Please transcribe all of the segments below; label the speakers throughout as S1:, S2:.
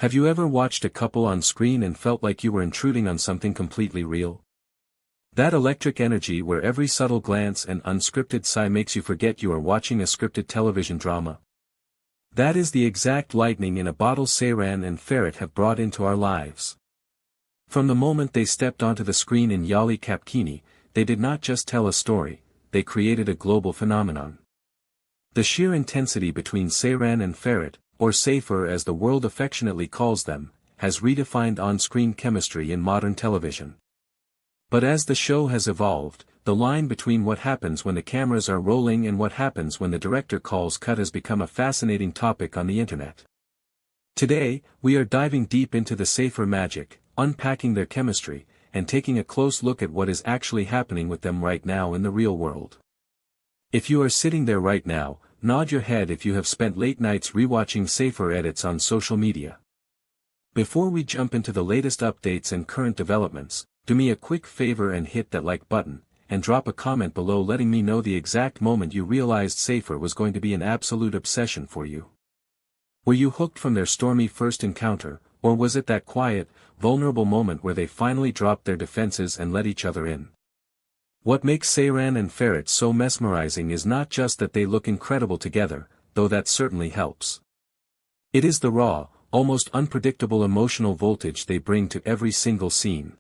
S1: Have you ever watched a couple on screen and felt like you were intruding on something completely real? That electric energy where every subtle glance and unscripted sigh makes you forget you are watching a scripted television drama. That is the exact lightning in a bottle Seyran and Ferit have brought into our lives. From the moment they stepped onto the screen in Yalı Çapkını, they did not just tell a story, they created a global phenomenon. The sheer intensity between Seyran and Ferit, or SeyFer as the world affectionately calls them, has redefined on-screen chemistry in modern television. But as the show has evolved, the line between what happens when the cameras are rolling and what happens when the director calls cut has become a fascinating topic on the internet. Today, we are diving deep into the SeyFer magic, unpacking their chemistry, and taking a close look at what is actually happening with them right now in the real world. If you are sitting there right now, nod your head if you have spent late nights rewatching SeyFer edits on social media. Before we jump into the latest updates and current developments, do me a quick favor and hit that like button, and drop a comment below letting me know the exact moment you realized SeyFer was going to be an absolute obsession for you. Were you hooked from their stormy first encounter, or was it that quiet, vulnerable moment where they finally dropped their defenses and let each other in? What makes Seyran and Ferit so mesmerizing is not just that they look incredible together, though that certainly helps. It is the raw, almost unpredictable emotional voltage they bring to every single scene.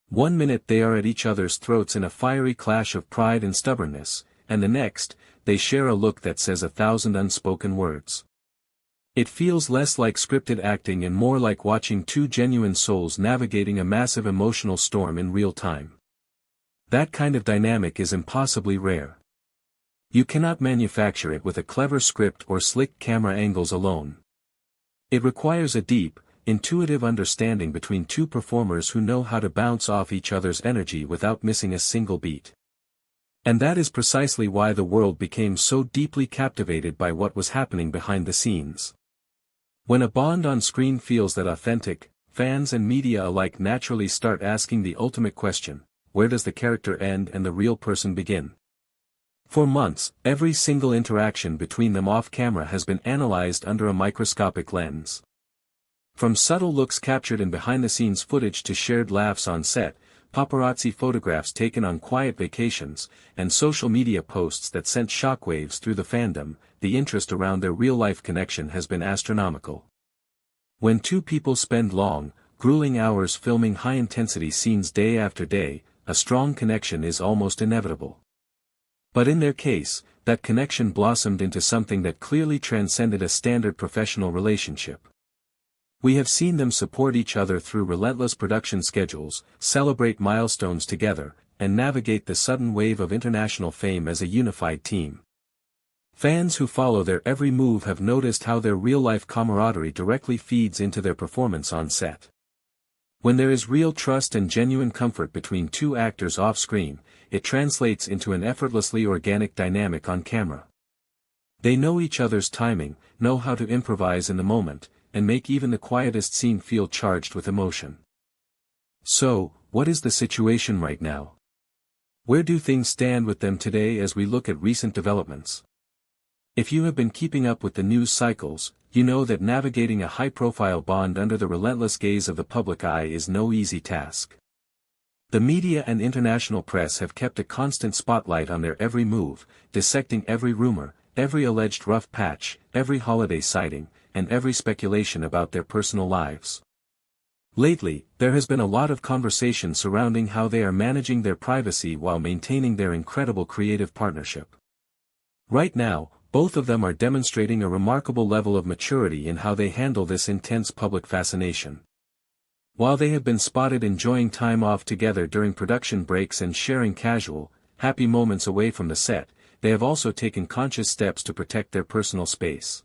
S1: One minute they are at each other's throats in a fiery clash of pride and stubbornness, and the next, they share a look that says 1,000 unspoken words. It feels less like scripted acting and more like watching two genuine souls navigating a massive emotional storm in real time. That kind of dynamic is impossibly rare. You cannot manufacture it with a clever script or slick camera angles alone. It requires a deep, intuitive understanding between two performers who know how to bounce off each other's energy without missing a single beat. And that is precisely why the world became so deeply captivated by what was happening behind the scenes. When a bond on screen feels that authentic, fans and media alike naturally start asking the ultimate question: where does the character end and the real person begin? For months, every single interaction between them off-camera has been analyzed under a microscopic lens. From subtle looks captured in behind-the-scenes footage to shared laughs on set, paparazzi photographs taken on quiet vacations, and social media posts that sent shockwaves through the fandom, the interest around their real-life connection has been astronomical. When two people spend long, grueling hours filming high-intensity scenes day after day, a strong connection is almost inevitable. But in their case, that connection blossomed into something that clearly transcended a standard professional relationship. We have seen them support each other through relentless production schedules, celebrate milestones together, and navigate the sudden wave of international fame as a unified team. Fans who follow their every move have noticed how their real-life camaraderie directly feeds into their performance on set. When there is real trust and genuine comfort between two actors off-screen, it translates into an effortlessly organic dynamic on camera. They know each other's timing, know how to improvise in the moment, and make even the quietest scene feel charged with emotion. So, what is the situation right now? Where do things stand with them today as we look at recent developments? If you have been keeping up with the news cycles, you know that navigating a high-profile bond under the relentless gaze of the public eye is no easy task. The media and international press have kept a constant spotlight on their every move, dissecting every rumor, every alleged rough patch, every holiday sighting, and every speculation about their personal lives. Lately, there has been a lot of conversation surrounding how they are managing their privacy while maintaining their incredible creative partnership. Right now, both of them are demonstrating a remarkable level of maturity in how they handle this intense public fascination. While they have been spotted enjoying time off together during production breaks and sharing casual, happy moments away from the set, they have also taken conscious steps to protect their personal space.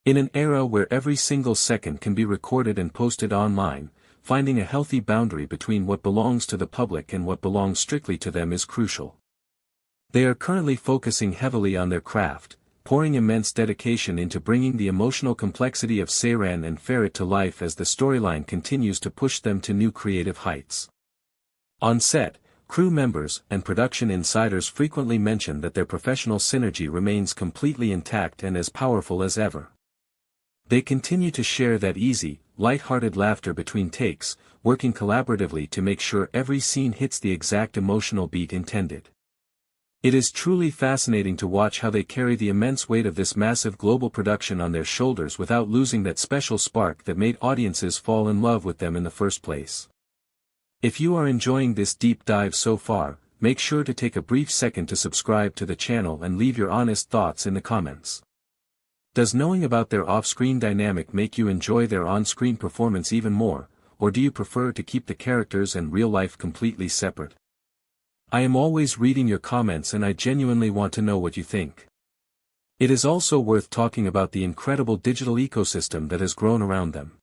S1: In an era where every single second can be recorded and posted online, finding a healthy boundary between what belongs to the public and what belongs strictly to them is crucial. They are currently focusing heavily on their craft, pouring immense dedication into bringing the emotional complexity of Seyran and Ferit to life as the storyline continues to push them to new creative heights. On set, crew members and production insiders frequently mention that their professional synergy remains completely intact and as powerful as ever. They continue to share that easy, light-hearted laughter between takes, working collaboratively to make sure every scene hits the exact emotional beat intended. It is truly fascinating to watch how they carry the immense weight of this massive global production on their shoulders without losing that special spark that made audiences fall in love with them in the first place. If you are enjoying this deep dive so far, make sure to take a brief second to subscribe to the channel and leave your honest thoughts in the comments. Does knowing about their off-screen dynamic make you enjoy their on-screen performance even more, or do you prefer to keep the characters and real life completely separate? I am always reading your comments and I genuinely want to know what you think. It is also worth talking about the incredible digital ecosystem that has grown around them.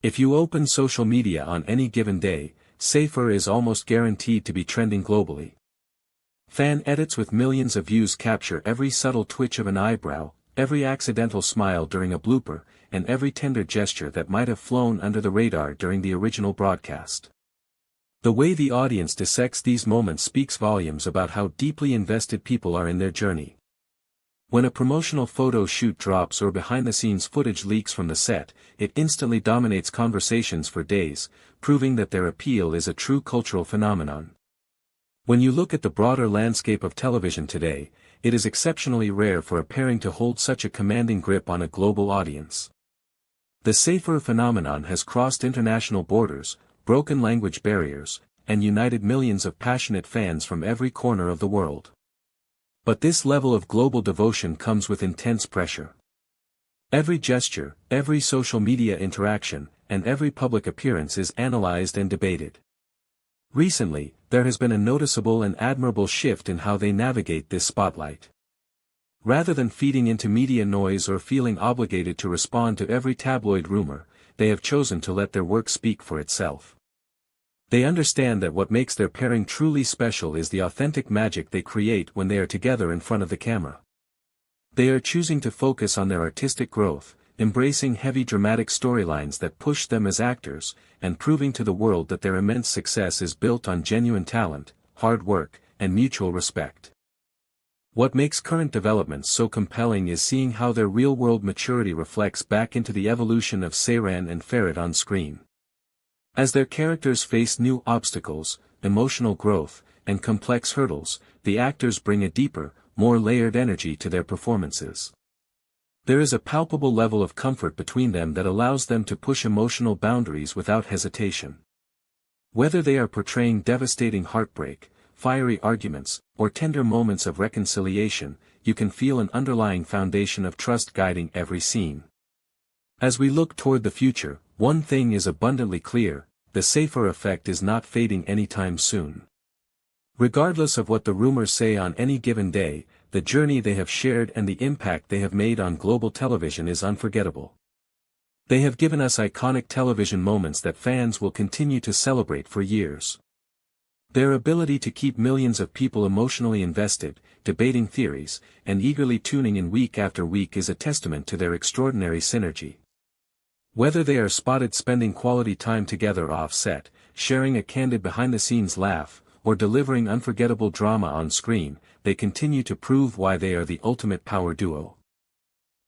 S1: If you open social media on any given day, SeyFer is almost guaranteed to be trending globally. Fan edits with millions of views capture every subtle twitch of an eyebrow, every accidental smile during a blooper, and every tender gesture that might have flown under the radar during the original broadcast. The way the audience dissects these moments speaks volumes about how deeply invested people are in their journey. When a promotional photo shoot drops or behind-the-scenes footage leaks from the set, it instantly dominates conversations for days, proving that their appeal is a true cultural phenomenon. When you look at the broader landscape of television today, it is exceptionally rare for a pairing to hold such a commanding grip on a global audience. The SeyFer phenomenon has crossed international borders, broken language barriers, and united millions of passionate fans from every corner of the world. But this level of global devotion comes with intense pressure. Every gesture, every social media interaction, and every public appearance is analyzed and debated. Recently, there has been a noticeable and admirable shift in how they navigate this spotlight. Rather than feeding into media noise or feeling obligated to respond to every tabloid rumor, they have chosen to let their work speak for itself. They understand that what makes their pairing truly special is the authentic magic they create when they are together in front of the camera. They are choosing to focus on their artistic growth, embracing heavy dramatic storylines that push them as actors, and proving to the world that their immense success is built on genuine talent, hard work, and mutual respect. What makes current developments so compelling is seeing how their real-world maturity reflects back into the evolution of Seyran and Ferit on screen. As their characters face new obstacles, emotional growth, and complex hurdles, the actors bring a deeper, more layered energy to their performances. There is a palpable level of comfort between them that allows them to push emotional boundaries without hesitation. Whether they are portraying devastating heartbreak, fiery arguments, or tender moments of reconciliation, you can feel an underlying foundation of trust guiding every scene. As we look toward the future, one thing is abundantly clear: the SeyFer effect is not fading anytime soon. Regardless of what the rumors say on any given day, the journey they have shared and the impact they have made on global television is unforgettable. They have given us iconic television moments that fans will continue to celebrate for years. Their ability to keep millions of people emotionally invested, debating theories, and eagerly tuning in week after week is a testament to their extraordinary synergy. Whether they are spotted spending quality time together off-set, sharing a candid behind-the-scenes laugh, or delivering unforgettable drama on screen, they continue to prove why they are the ultimate power duo.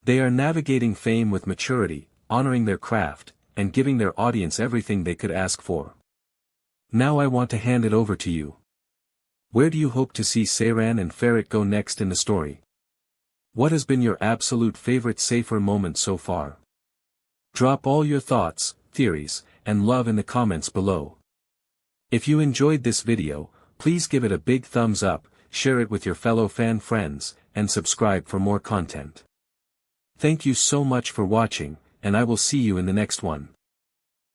S1: They are navigating fame with maturity, honoring their craft, and giving their audience everything they could ask for. Now I want to hand it over to you. Where do you hope to see Seyran and Ferit go next in the story? What has been your absolute favorite SeyFer moment so far? Drop all your thoughts, theories, and love in the comments below. If you enjoyed this video, please give it a big thumbs up, share it with your fellow fan friends, and subscribe for more content. Thank you so much for watching, and I will see you in the next one.